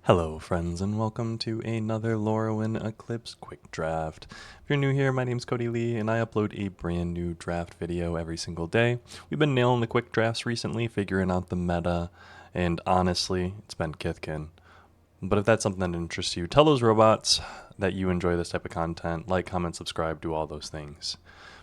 Hello friends and welcome to another Lorwyn Eclipsed quick draft. If you're new here, my name's Cody Lee and I upload a brand new draft video every single day. We've been nailing the quick drafts recently, figuring out the meta, and honestly, it's been Kithkin. But if that's something that interests you, tell those robots that you enjoy this type of content, like, comment, subscribe, do all those things.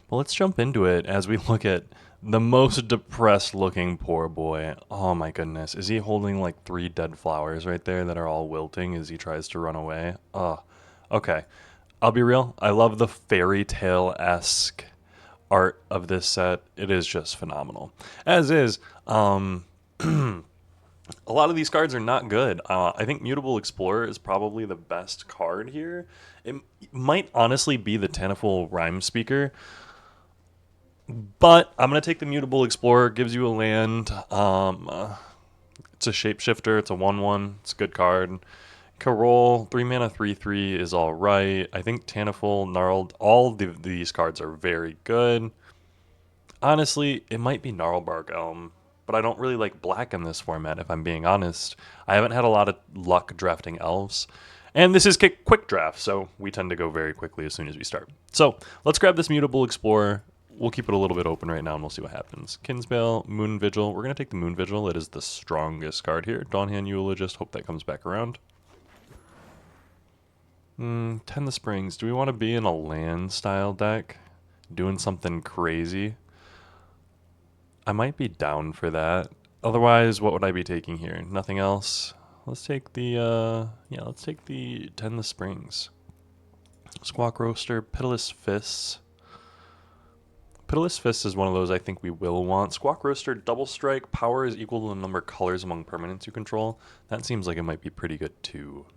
Well, let's jump into it as we look at the most depressed looking poor boy. Oh my goodness. Is he holding like 3 dead flowers right there that are all wilting as he tries to run away? Okay. I'll be real. I love the fairy tale-esque art of this set. It is just phenomenal. As is, a lot of these cards are not good. I think Mutable Explorer is probably the best card here. It might honestly be the Tanaful Rhyme Speaker. But I'm going to take the Mutable Explorer. Gives you a land. It's a shapeshifter. It's a 1/1. It's a good card. Carol, 3 mana, 3/3 is all right. I think Tanaful, Gnarled, these cards are very good. Honestly, it might be Gnarlbark Elm, but I don't really like black in this format, if I'm being honest. I haven't had a lot of luck drafting elves. And this is quick draft, so we tend to go very quickly as soon as we start. So let's grab this Mutable Explorer. We'll keep it a little bit open right now and we'll see what happens. Kinsbale, Moon Vigil. We're going to take the Moon Vigil. It is the strongest card here. Dawnhand Eulogist. Hope that comes back around. Tend the Springs. Do we want to be in a land style deck? Doing something crazy? I might be down for that. Otherwise, what would I be taking here? Nothing else? Let's take the, let's take the Tend the Springs. Squawk Roaster, Pitiless Fists. Pitiless Fist is one of those I think we will want. Squawk Roaster, Double Strike, power is equal to the number of colors among permanents you control. That seems like it might be pretty good too.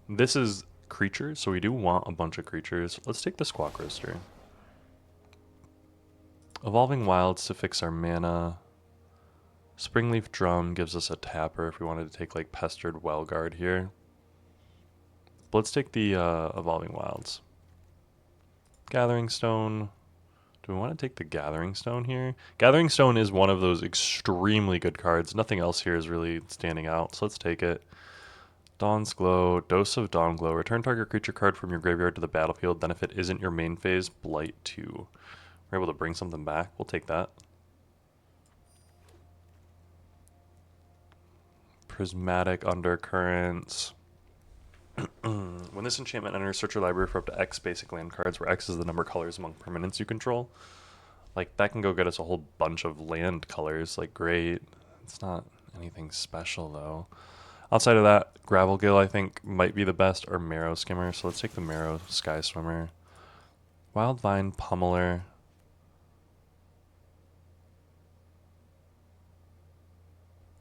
This is creatures, so we do want a bunch of creatures. Let's take the Squawk Roaster. Evolving Wilds to fix our mana. Springleaf Drum gives us a tapper if we wanted to take like Pestered Wellguard here. But let's take the Evolving Wilds. Gathering Stone. Do we want to take the Gathering Stone here? Gathering Stone is one of those extremely good cards. Nothing else here is really standing out, so let's take it. Dawn's Glow, Dose of Dawn Glow. Return target creature card from your graveyard to the battlefield. Then if it isn't your main phase, Blight 2. We're able to bring something back. We'll take that. Prismatic Undercurrents. When this enchantment enters, search your library for up to X basic land cards, where X is the number of colors among permanents you control. Like, that can go get us a whole bunch of land colors. Like, great. It's not anything special, though. Outside of that, Gravelgill, I think, might be the best, or Marrow Skimmer. So let's take the Marrow Sky Swimmer. Wildvine Pummeler.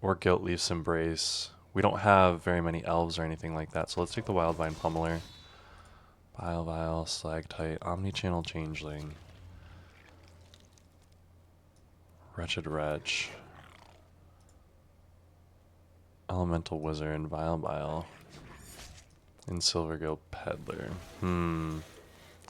Or Guiltleaf's Embrace. We don't have very many elves or anything like that, so let's take the Wildvine Pummeler. Bile, Slagtite, Omnichannel Changeling. Wretched Wretch. Elemental Wizard, Bile. And Silvergill Peddler.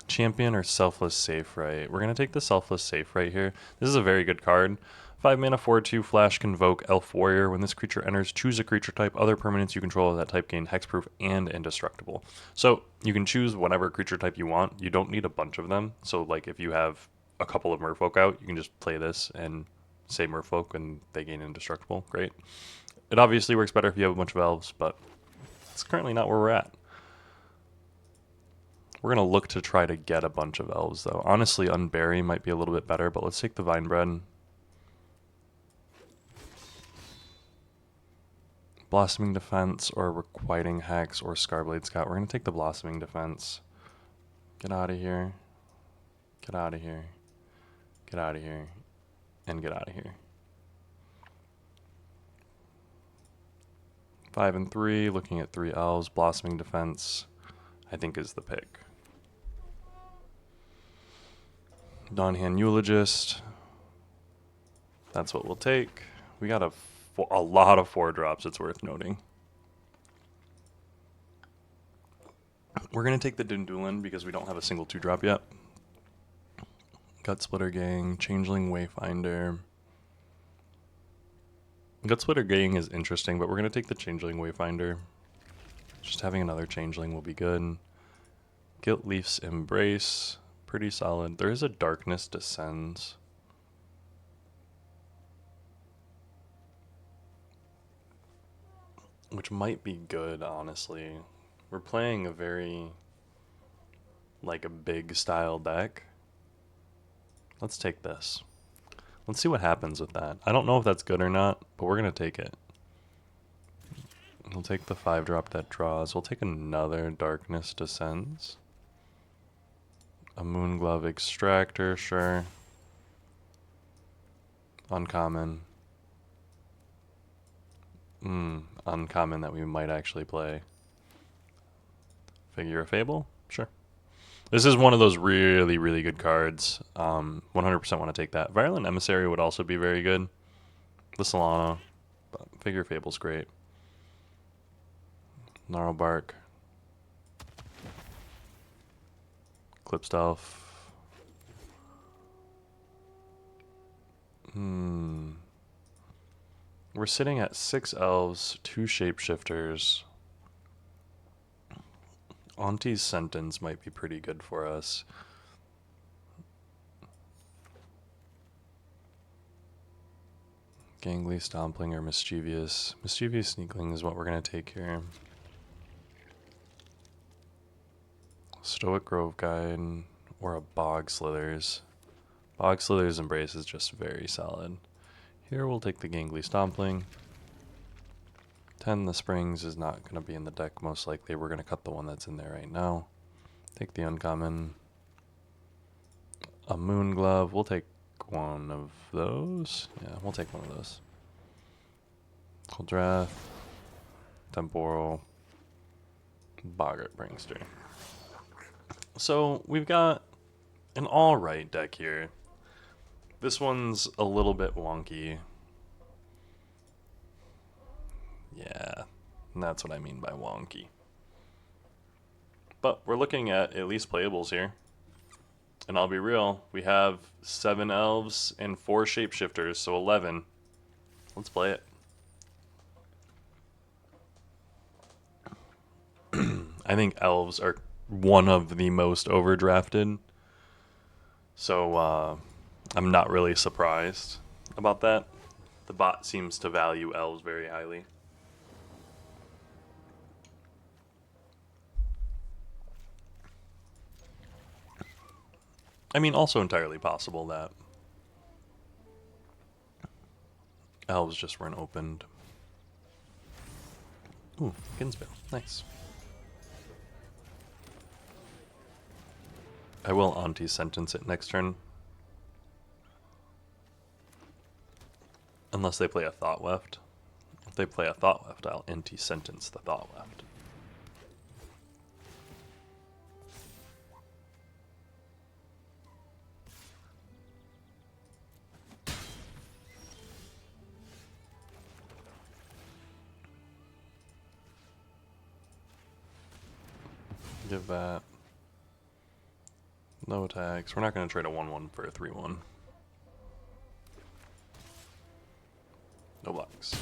Champion or Selfless Safe Right? We're going to take the Selfless Safe Right here. This is a very good card. 5 mana, 4/2, Flash, Convoke, Elf Warrior. When this creature enters, choose a creature type. Other permanents you control of that type gain hexproof and indestructible. So you can choose whatever creature type you want. You don't need a bunch of them. So like if you have a couple of Merfolk out, you can just play this and say Merfolk and they gain indestructible. Great. It obviously works better if you have a bunch of elves, but it's currently not where we're at. We're going to look to try to get a bunch of elves, though. Honestly, Unbury might be a little bit better, but let's take the Vinebread. Blossoming Defense or Requiting Hex or Scarblade Scout. We're going to take the Blossoming Defense. Get out of here. Get out of here. Get out of here. And get out of here. 5 and 3, looking at 3 elves. Blossoming Defense, I think, is the pick. Dawnhand Eulogist. That's what we'll take. We got a lot of 4-drops, it's worth noting. We're going to take the Dundulin because we don't have a single 2-drop yet. Gut Splitter Gang, Changeling Wayfinder. Gut Splitter Gang is interesting, but we're going to take the Changeling Wayfinder. Just having another Changeling will be good. Gilt Leaf's Embrace, pretty solid. There is a Darkness Descends. Which might be good, honestly. We're playing a very, like, a big style deck. Let's take this. Let's see what happens with that. I don't know if that's good or not, but we're going to take it. We'll take the 5-drop that draws. We'll take another Darkness Descends. A Moonglove Extractor, sure. Uncommon. Uncommon that we might actually play. Figure of Fable? Sure. This is one of those really, really good cards. 100% want to take that. Violent Emissary would also be very good. The Solana. But Figure of Fable's great. Gnarlbark. Eclipsed Elf. We're sitting at 6 elves, 2 shapeshifters. Auntie's Sentence might be pretty good for us. Gangly, Stompling, or Mischievous. Mischievous Sneakling is what we're going to take here. Stoic Grove Guide or a Bog Slithers. Bog Slithers Embrace is just very solid. Here we'll take the Gangly Stompling. 10 the Springs is not going to be in the deck most likely. We're going to cut the one that's in there right now. Take the uncommon. A Moonglove. We'll take one of those. Yeah, we'll take one of those. Coldrath. Temporal. Boggart Bringster. So we've got an alright deck here. This one's a little bit wonky. Yeah, and that's what I mean by wonky. But we're looking at least playables here. And I'll be real, we have 7 elves and 4 shapeshifters, so 11. Let's play it. I think elves are one of the most overdrafted. So I'm not really surprised about that. The bot seems to value elves very highly. I mean, also entirely possible that elves just weren't opened. Ooh, Kinsvale. Nice. I will Auntie Sentence it next turn. Unless they play a Thought Left. If they play a Thought Left, I'll Auntie Sentence the Thought Left. Give that. No attacks. We're not going to trade a 1-1 for a 3-1. No blocks.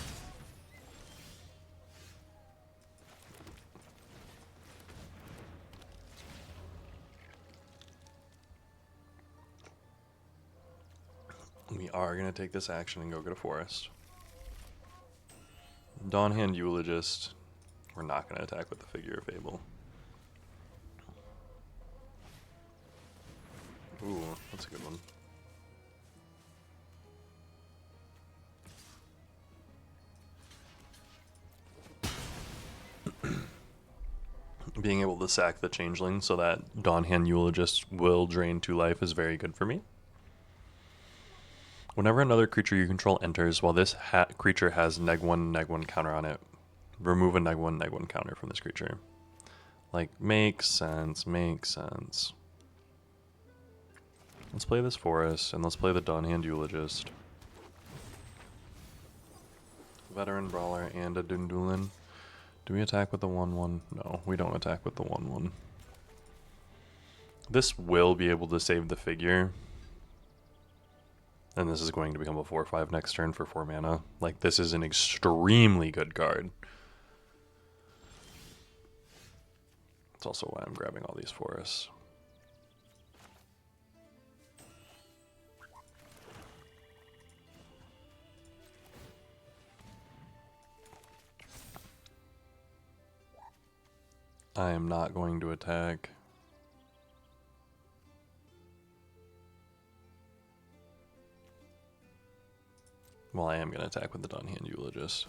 We are going to take this action and go get a forest. Dawnhand Eulogist. We're not going to attack with the Figure of Fable. Ooh, that's a good one. Being able to sack the Changeling so that Dawnhand Eulogist will drain 2 life is very good for me. Whenever another creature you control enters, while this creature has -1/-1 counter on it, remove a -1/-1 counter from this creature. Like, makes sense, makes sense. Let's play this forest, and let's play the Dawnhand Eulogist. Veteran Brawler and a Dundulin. Do we attack with the 1-1? No, we don't attack with the 1-1. This will be able to save the figure. And this is going to become a 4/5 next turn for 4 mana. Like, this is an extremely good card. That's also why I'm grabbing all these forests. I am not going to attack. Well, I am going to attack with the Dawnhand Eulogist.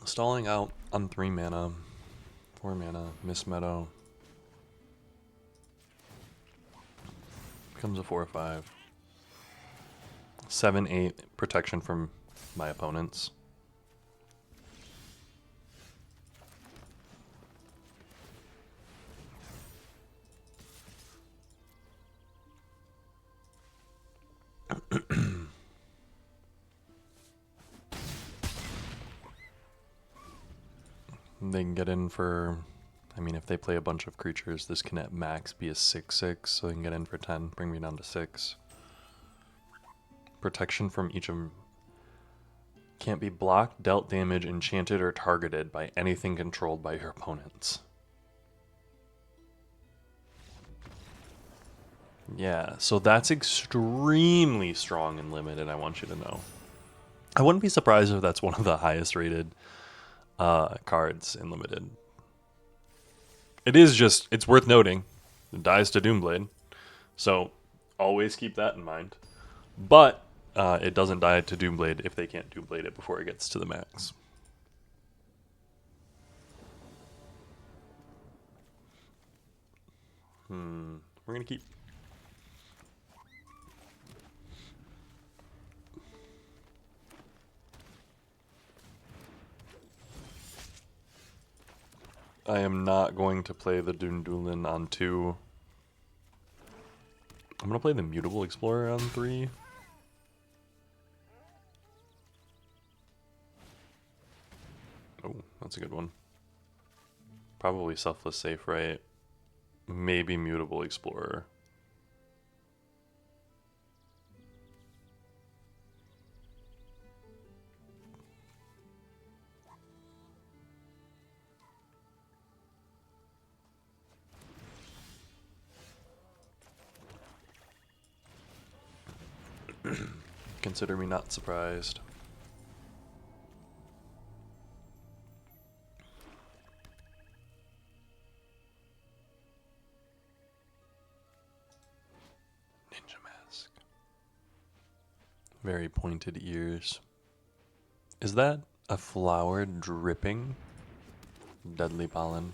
Stalling out on 3 mana, 4 mana, Miss Meadow. Becomes a 4/5. 7/8 protection from my opponents. They can get in for, I mean, if they play a bunch of creatures, this can at max be a 6/6, so they can get in for 10, bring me down to 6. Protection from each of them can't be blocked, dealt damage, enchanted, or targeted by anything controlled by your opponents. Yeah, so that's extremely strong and limited, I want you to know. I wouldn't be surprised if that's one of the highest rated cards in limited. It is just, it's worth noting, it dies to Doomblade, so always keep that in mind. But it doesn't die to Doomblade if they can't Doomblade it before it gets to the max. We're gonna keep. I am not going to play the Dundulin on 2. I'm going to play the Mutable Explorer on 3. Oh, that's a good one. Probably Selfless Safe, right? Maybe Mutable Explorer. Consider me not surprised. Ninja Mask. Very pointed ears. Is that a flower dripping? Deadly pollen.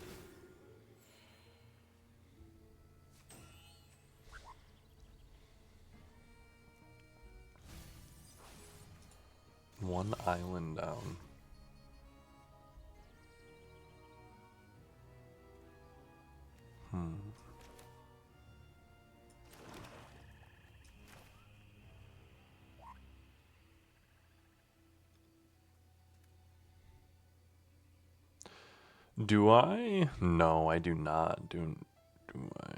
One island down. Do I? No, I do not. Do I?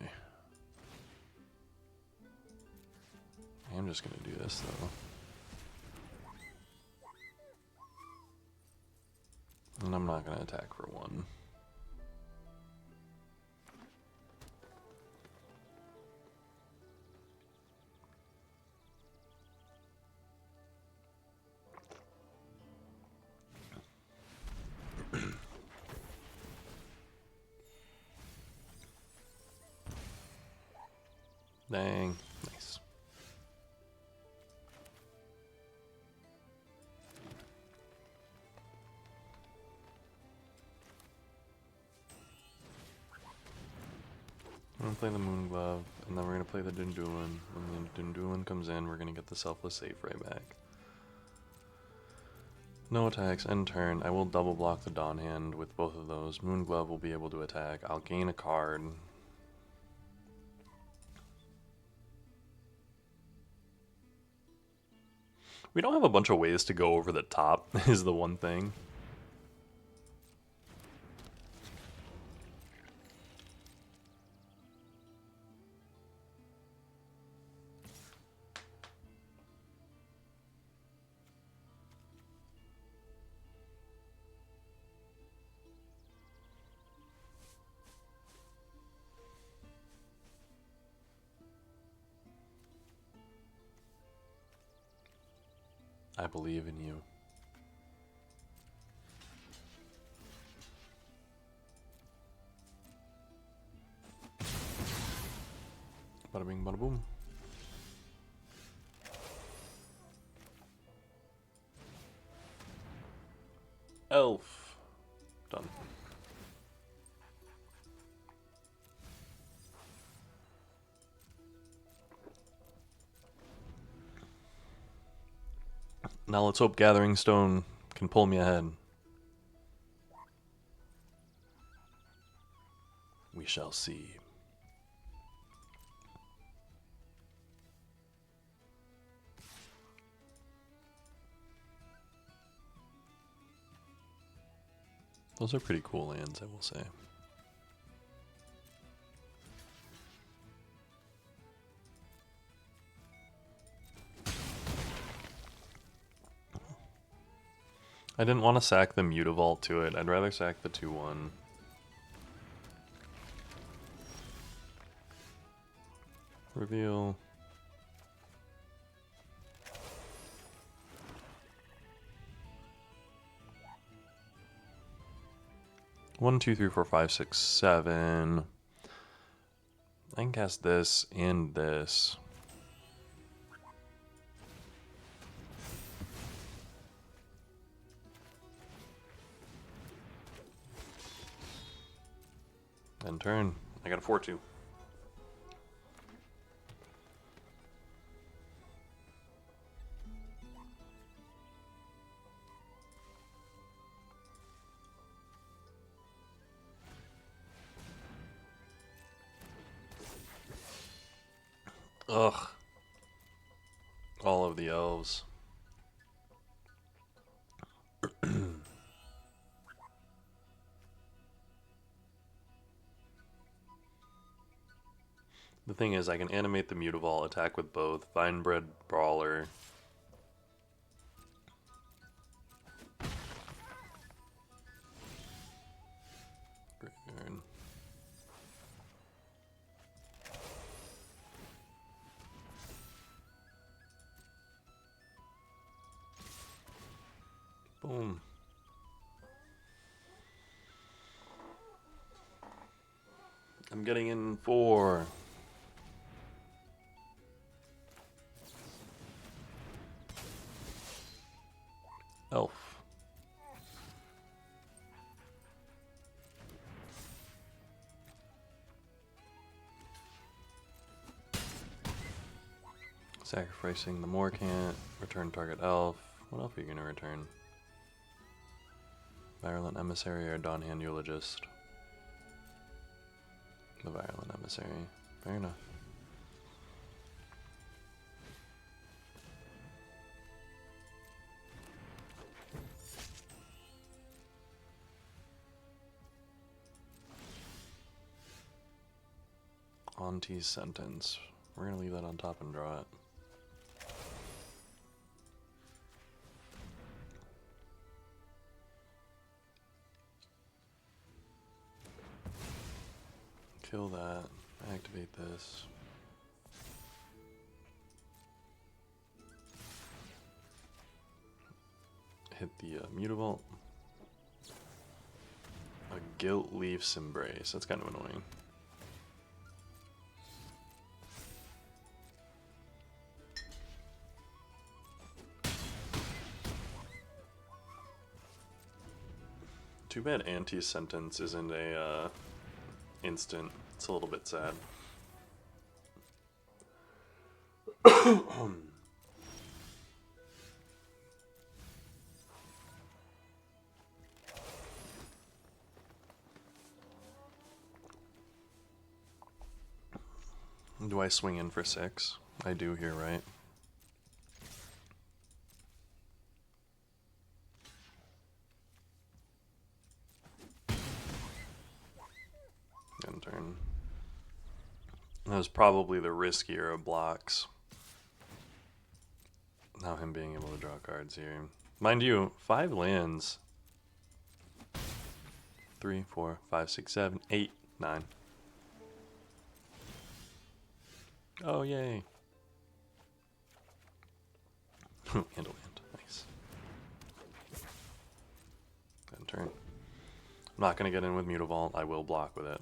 I'm just gonna do this though. And I'm not gonna attack for 1. Dang, nice. We're gonna play the Moon Glove, and then we're gonna play the Dundulin. When the Dundulin comes in, we're gonna get the Selfless Safe right back. No attacks, end turn. I will double block the Dawnhand with both of those. Moon Glove will be able to attack. I'll gain a card. We don't have a bunch of ways to go over the top, is the one thing. I believe in you. Bada bing, bada boom. Elf. Done. Now let's hope Gathering Stone can pull me ahead. We shall see. Those are pretty cool lands, I will say. I didn't want to sack the Mutavault to it. I'd rather sack the 2/1. Reveal. One, two, three, four, five, six, seven. I can cast this and this. End turn. I got a 4/2. Ugh. All of the elves. The thing is, I can animate the Mutavault, attack with both, Vinebred Brawler. Graveyard. Boom. I'm getting in 4. Elf. Sacrificing the Morcant. Return target elf. What elf are you going to return? Virulent Emissary or Dawnhand Eulogist? The Virulent Emissary. Fair enough. Auntie's Sentence. We're going to leave that on top and draw it. Kill that. Activate this. Hit the Mutavault. A Gilt Leaf's Embrace. That's kind of annoying. Too bad Auntie's Sentence isn't a instant. It's a little bit sad. Do I swing in for 6? I do here, right? End turn. That was probably the riskier of blocks. Now him being able to draw cards here. Mind you, 5 lands. 3, 4, 5, 6, 7, 8, 9. Oh, yay. Hand to land. Nice. End turn. I'm not going to get in with Mutavault. I will block with it.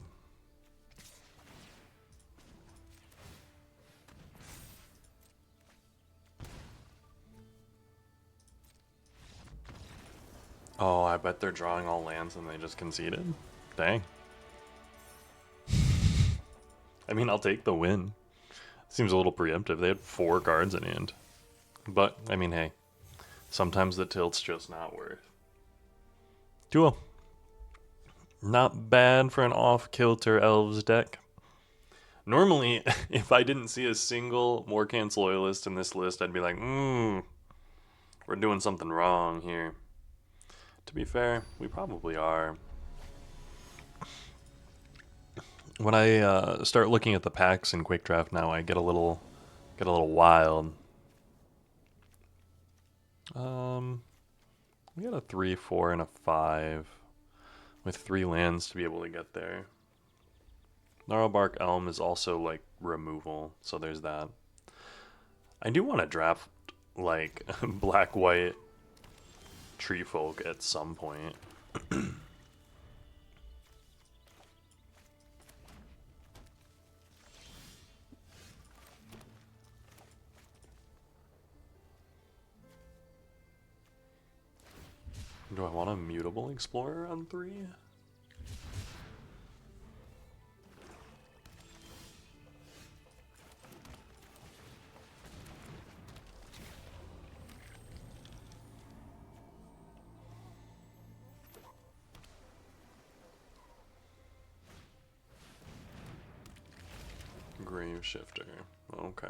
Oh, I bet they're drawing all lands and they just conceded. Dang. I mean, I'll take the win. Seems a little preemptive. They had 4 cards in hand. But, I mean, hey. Sometimes the tilt's just not worth. 2-0. Not bad for an off-kilter Elves deck. Normally, if I didn't see a single Morkans Loyalist in this list, I'd be like, we're doing something wrong here. To be fair, we probably are. When I start looking at the packs in Quick Draft now, I get a little wild. We got a 3, 4, and a 5 with 3 lands to be able to get there. Gnarlbark Elm is also like removal, so there's that. I do want to draft like black white tree folk at some point. Do I want a mutable explorer on 3? Grave Shifter. Okay.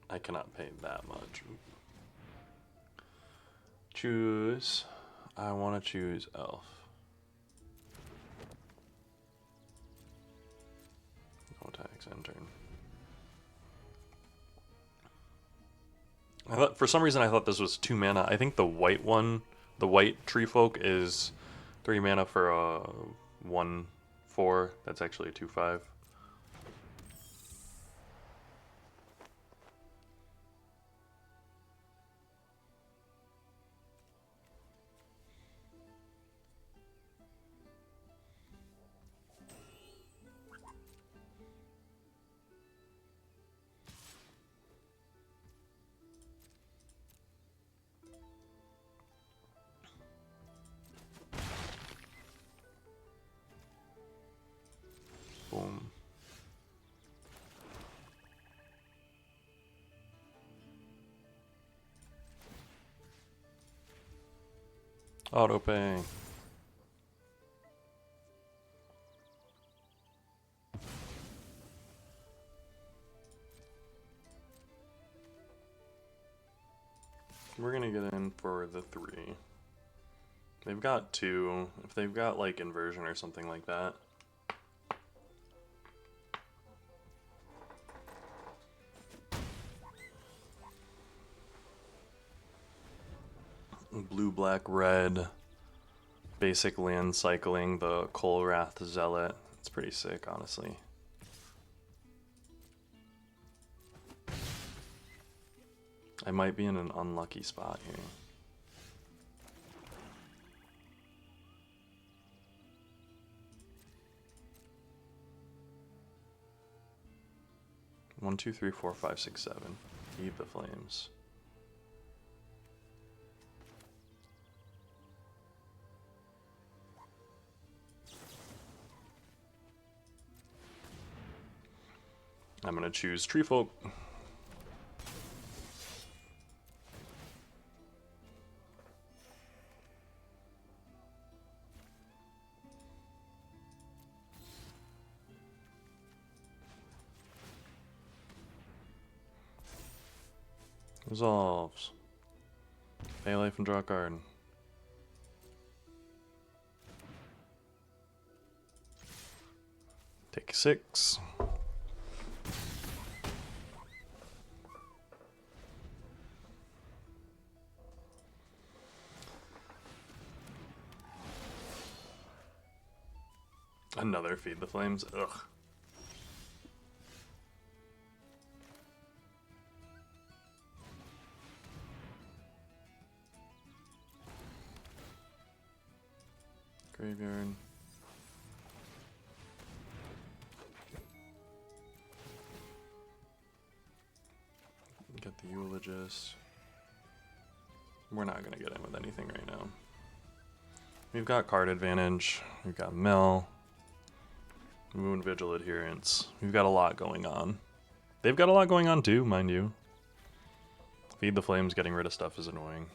I cannot pay that much. Choose. I want to choose Elf. No attacks, end turn. I thought, for some reason, I thought this was 2 mana. I think the white one, the white tree folk, is 3 mana for a 1/4. That's actually a 2/5. Boom. Auto pay. We're gonna get in for the 3. They've got 2. If they've got like inversion or something like that. Blue, black, red. Basic land cycling, the Kolrath Zealot. It's pretty sick, honestly. I might be in an unlucky spot here. One, two, three, four, five, six, 7. Feed the flames. I'm gonna choose Tree Folk. Resolves. Pay life and draw a card. Take 6. Another Feed the Flames. Ugh. Graveyard. Get the Eulogist. We're not going to get in with anything right now. We've got card advantage. We've got Mill. Moon Vigil Adherence. We've got a lot going on. They've got a lot going on too, mind you. Feed the Flames getting rid of stuff is annoying.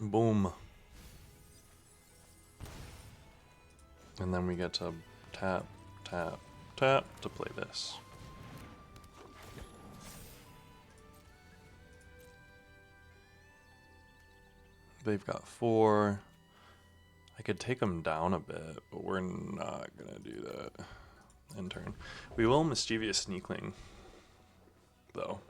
Boom. And then we get to tap, tap, tap to play this. They've got 4. I could take them down a bit, but we're not gonna do that in turn. We will Mischievous Sneakling, though.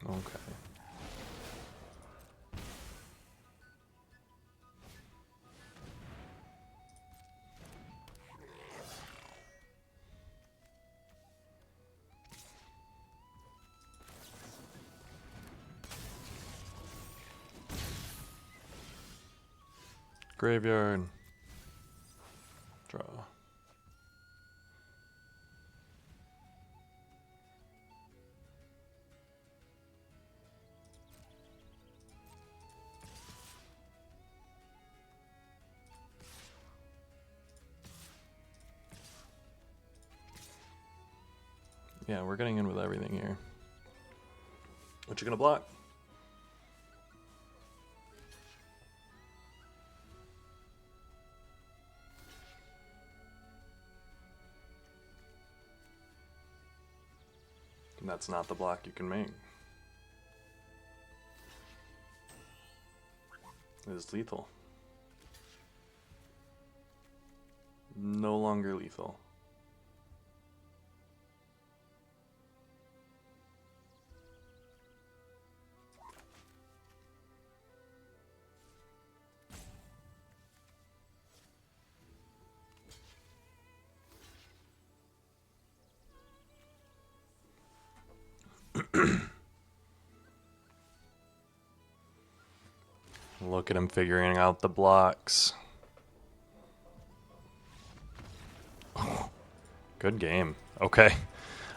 Okay. Graveyard. Draw. Yeah, we're getting in with everything here. What you gonna block? And that's not the block you can make. It is lethal. No longer lethal. Look at him figuring out the blocks. Oh, good game. Okay.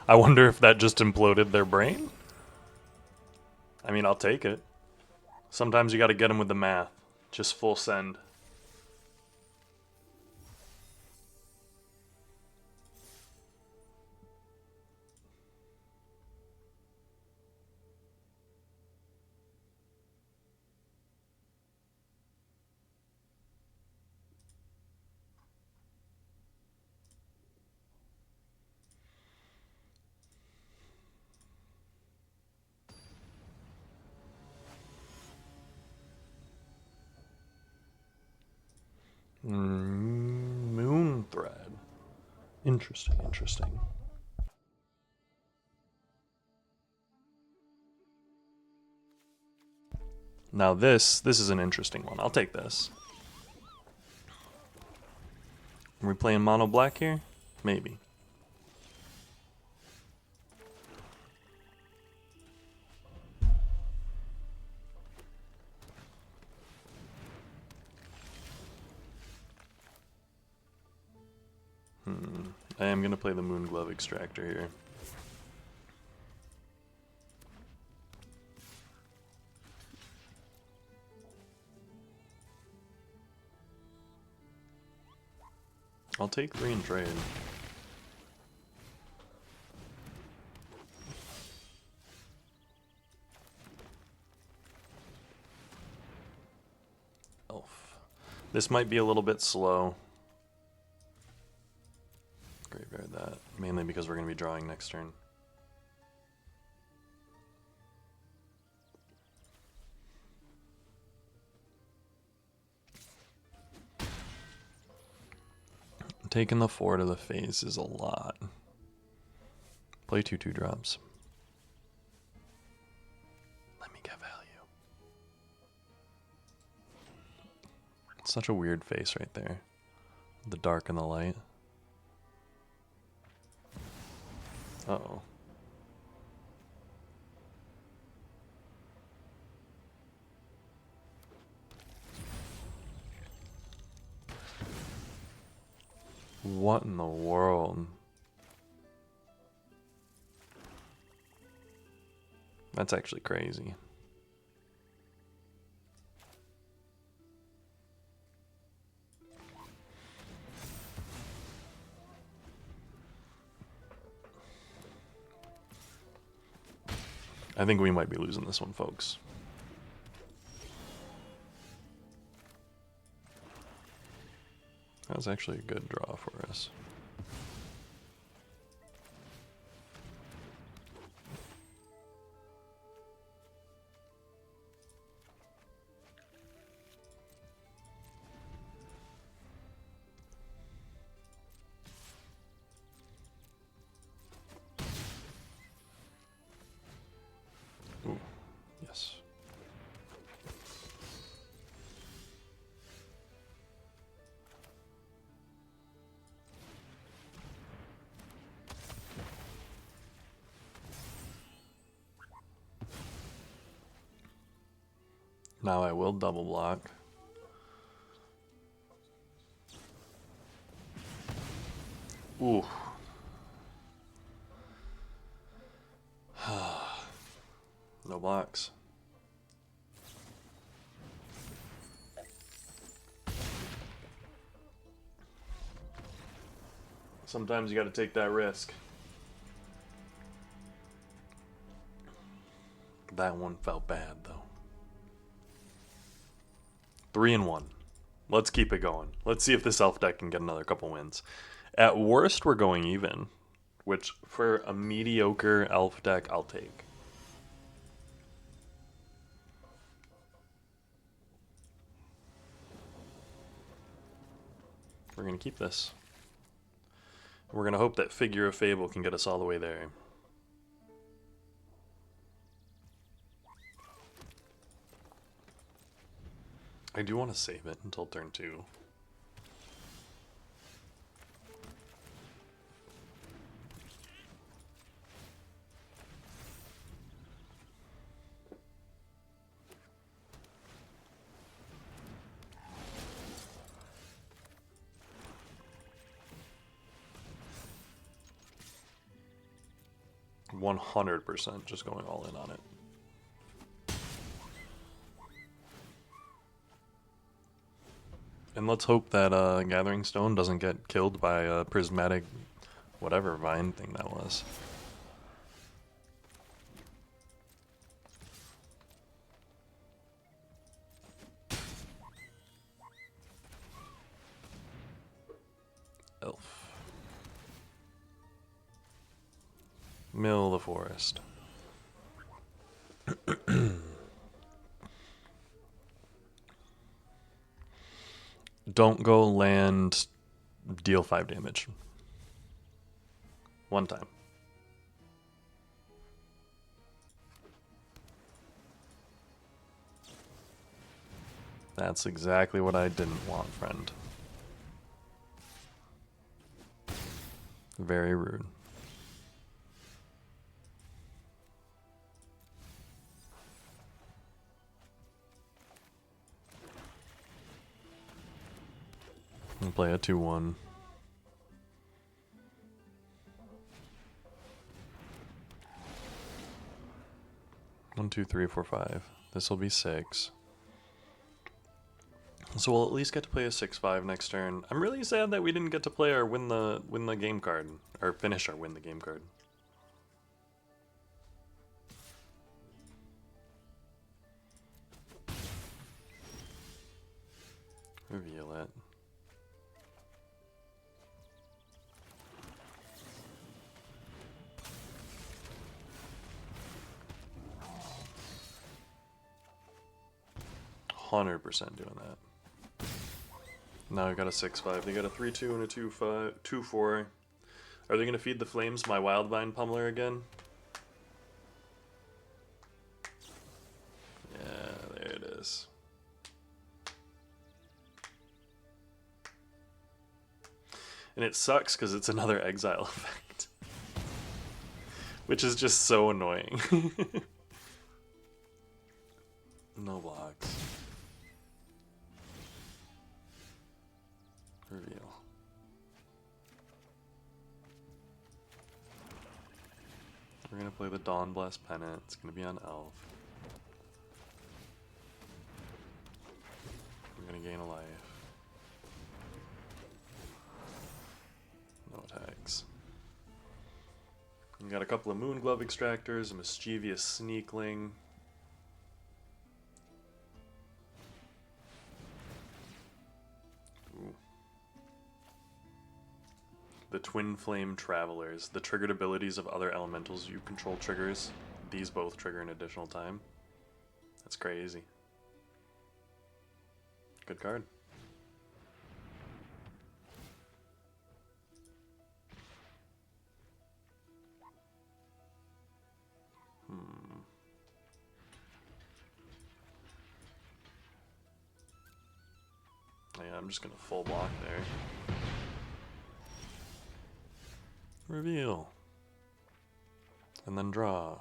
I wonder if that just imploded their brain? I mean, I'll take it. Sometimes you gotta get them with the math. Just full send. Moon thread. Interesting, interesting. Now this is an interesting one. I'll take this. Are we playing mono black here? Maybe. I am gonna play the Moon Glove Extractor here. I'll take 3 and trade. Elf. This might be a little bit slow. Graveyard that. Mainly because we're going to be drawing next turn. Taking the 4 to the face is a lot. Play 2/2 drops. Let me get value. It's such a weird face right there. The dark and the light. Uh-oh. What in the world? That's actually crazy. I think we might be losing this one, folks. That was actually a good draw for us. Ooh, yes. Now I will double block. Ooh. No blocks. Sometimes you got to take that risk. That one felt bad, though. 3-1. Let's keep it going. Let's see if this elf deck can get another couple wins. At worst, we're going even, which for a mediocre elf deck, I'll take. We're going to keep this. We're going to hope that Figure of Fable can get us all the way there. I do want to save it until turn 2. %, just going all in on it. And let's hope that Gathering Stone doesn't get killed by a prismatic whatever vine thing that was. Elf. Mill the forest. Don't go land, deal 5 damage. One time. That's exactly what I didn't want, friend. Very rude. I'll play a 2/1. One, two, three, four, 5. This will be 6. So we'll at least get to play a 6/5 next turn. I'm really sad that we didn't get to play our win the game card, or finish our win the game card. Reveal it. 100% doing that. Now I got a 6-5. They got a 3-2 and a 2-5, 2-4. Are they gonna feed the flames my Wildvine Pummeler again? Yeah, there it is. And it sucks because it's another exile effect. Which is just so annoying. No blocks. Reveal. We're gonna play the Dawnblast Pennant. It's gonna be on Elf. We're gonna gain a life. No attacks. We got a couple of Moonglove Extractors, a Mischievous Sneakling. Ooh. The Twin Flame Travelers. The triggered abilities of other elementals you control triggers. These both trigger an additional time. That's crazy. Good card. Yeah, I'm just gonna full block there. Reveal. And then draw.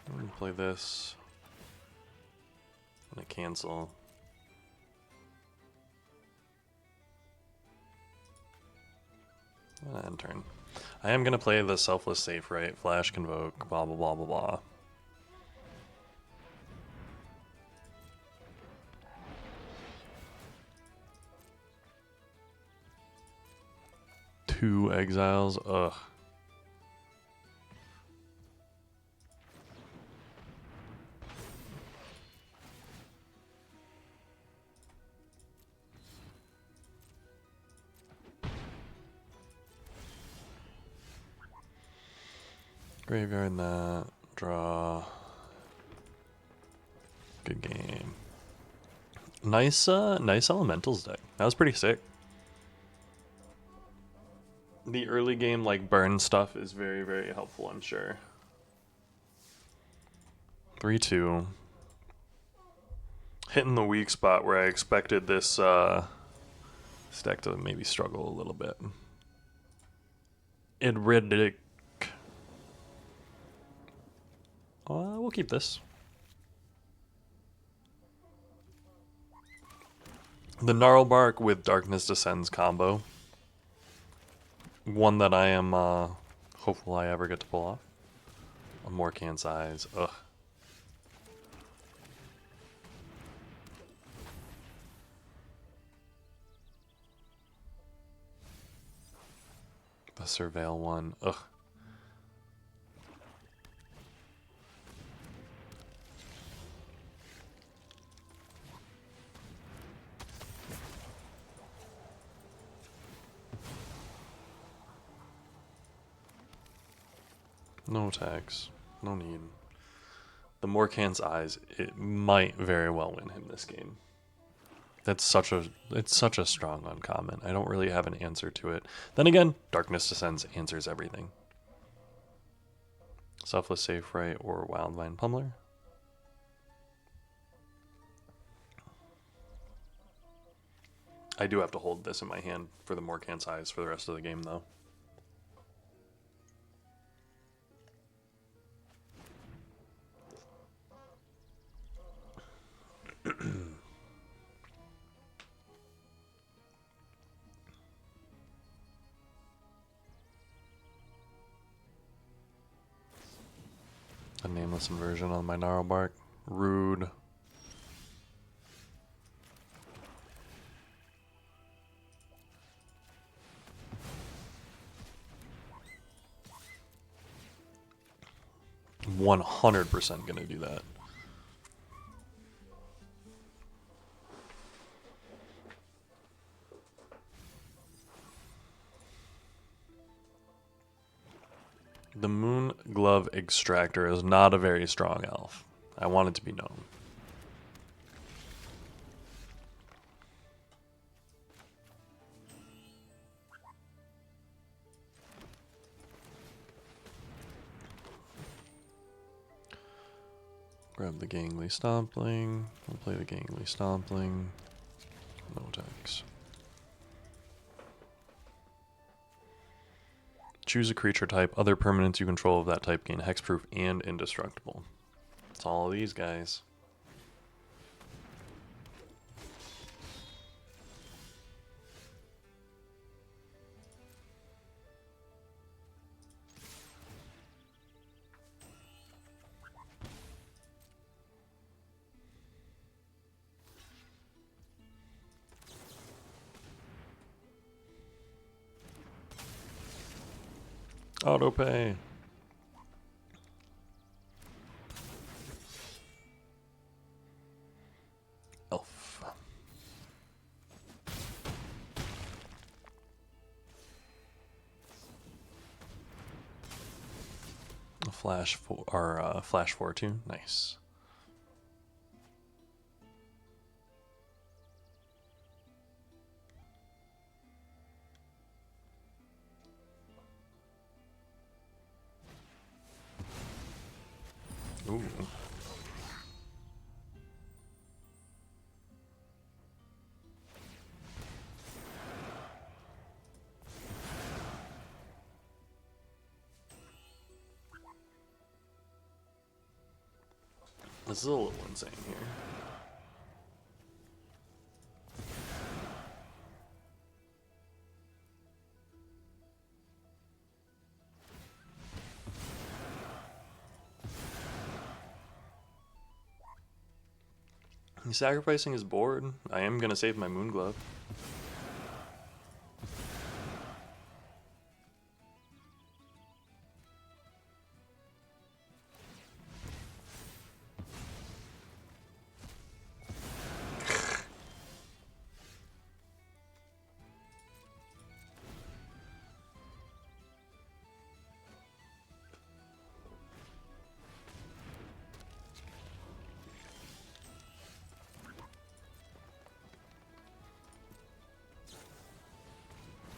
I'm gonna play this. I'm gonna cancel. And end turn. I am gonna play the Selfless Safe Right, Flash Convoke, blah blah blah blah blah. Two exiles, ugh. Graveyard that, draw. Good game. Nice elementals deck. That was pretty sick. The early game like burn stuff is very, very helpful, I'm sure. 3-2. Hitting the weak spot where I expected this deck to maybe struggle a little bit. Idridic. We'll keep this. The Gnarlbark with Darkness Descends combo. One that I am hopeful I ever get to pull off. A Morkant's Eyes. Ugh. The Surveil one. Ugh. No attacks. No need. The Morkant's Eyes, it might very well win him this game. It's such a strong uncommon. I don't really have an answer to it. Then again, Darkness Descends answers everything. Selfless Safe Right or Wildvine Pummeler. I do have to hold this in my hand for the Morkant's Eyes for the rest of the game, though. A nameless inversion on my Gnarlbark. Rude. %100 gonna do that. The Moon Glove Extractor is not a very strong elf. I want it to be known. Grab the Gangly Stompling. We'll play the Gangly Stompling. No attacks. Choose a creature type. Other permanents you control of that type gain hexproof and indestructible. It's all of these guys. Autopay. Elf. A flash for our flash 4/2. Nice. Ooh. This is a little insane here. He's sacrificing his board. I am gonna save my Moon Glove.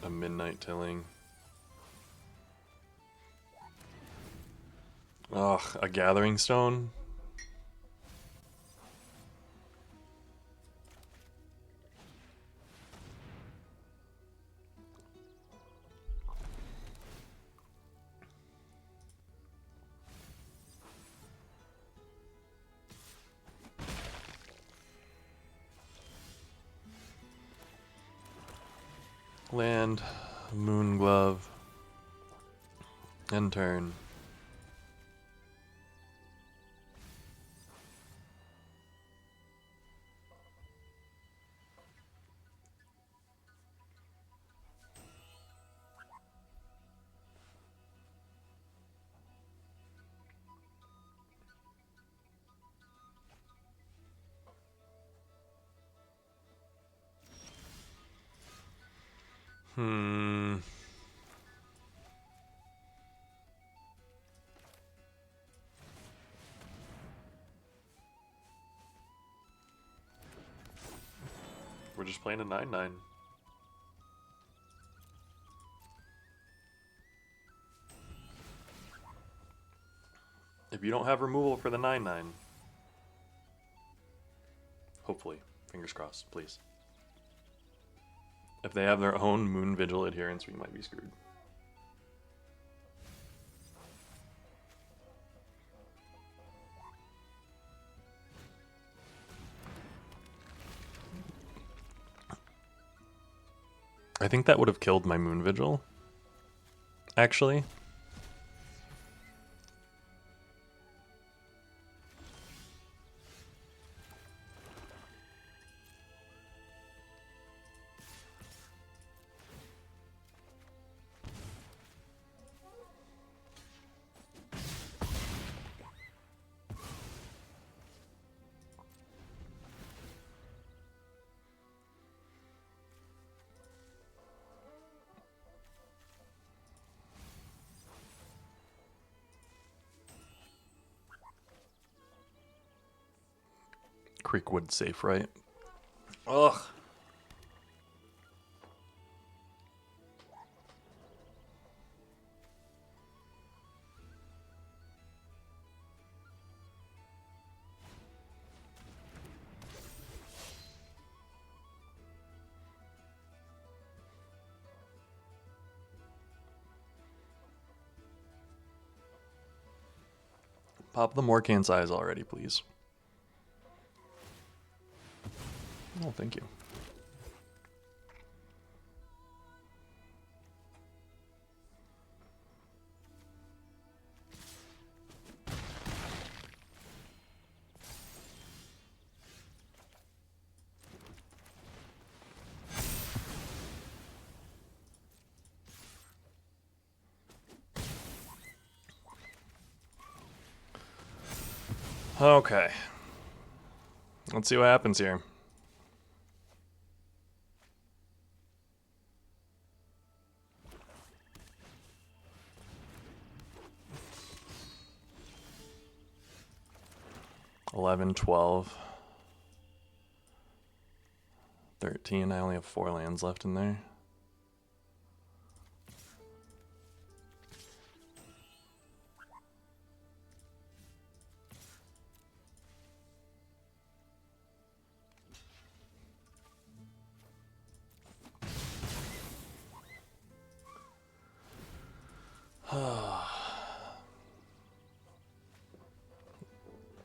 A Midnight Tilling. Ugh, a Gathering Stone. Land, Moon Glove, end turn. We're just playing a 9/9. If you don't have removal for the 9/9, hopefully, fingers crossed, please. If they have their own Moon Vigil adherence, we might be screwed. I think that would have killed my Moon Vigil, actually. Creekwood safe, right? Ugh. Pop the Morcan size already, please. Oh, thank you. Okay. Let's see what happens here. $11, $12, $13. I only have 4 lands left in there.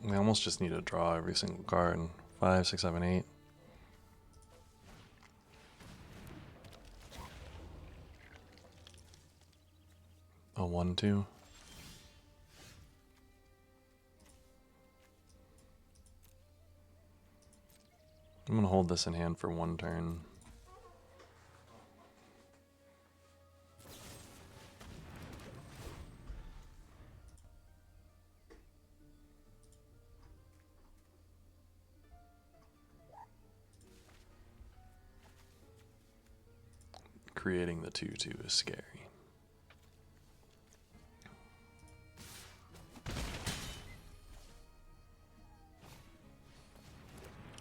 We almost just need to draw every single card. 5, 6, 7, 8. A 1, 2. I'm gonna hold this in hand for 1 turn. Creating the 2/2 is scary.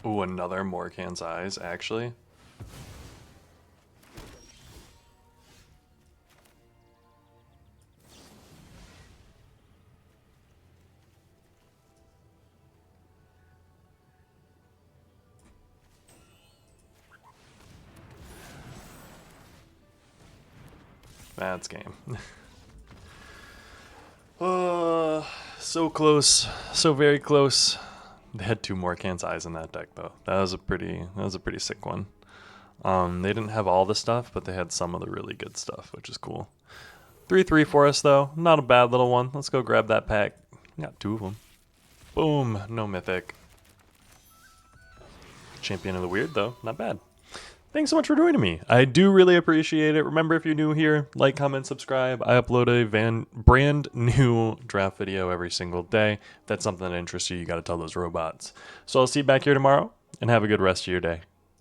Ooh, another Morcan's Eyes, actually. That's game. So close, so very close. They had 2 Morcan's Eyes in that deck though. That was a pretty sick one. They didn't have all the stuff, but they had some of the really good stuff, which is cool. 3/3 for us though, not a bad little one. Let's go grab that pack. Got 2 of them. Boom, no mythic. Champion of the Weird though, not bad. Thanks so much for joining me. I do really appreciate it. Remember, if you're new here, like, comment, subscribe. I upload a brand new draft video every single day. If that's something that interests you, you got to tell those robots. So I'll see you back here tomorrow, and have a good rest of your day.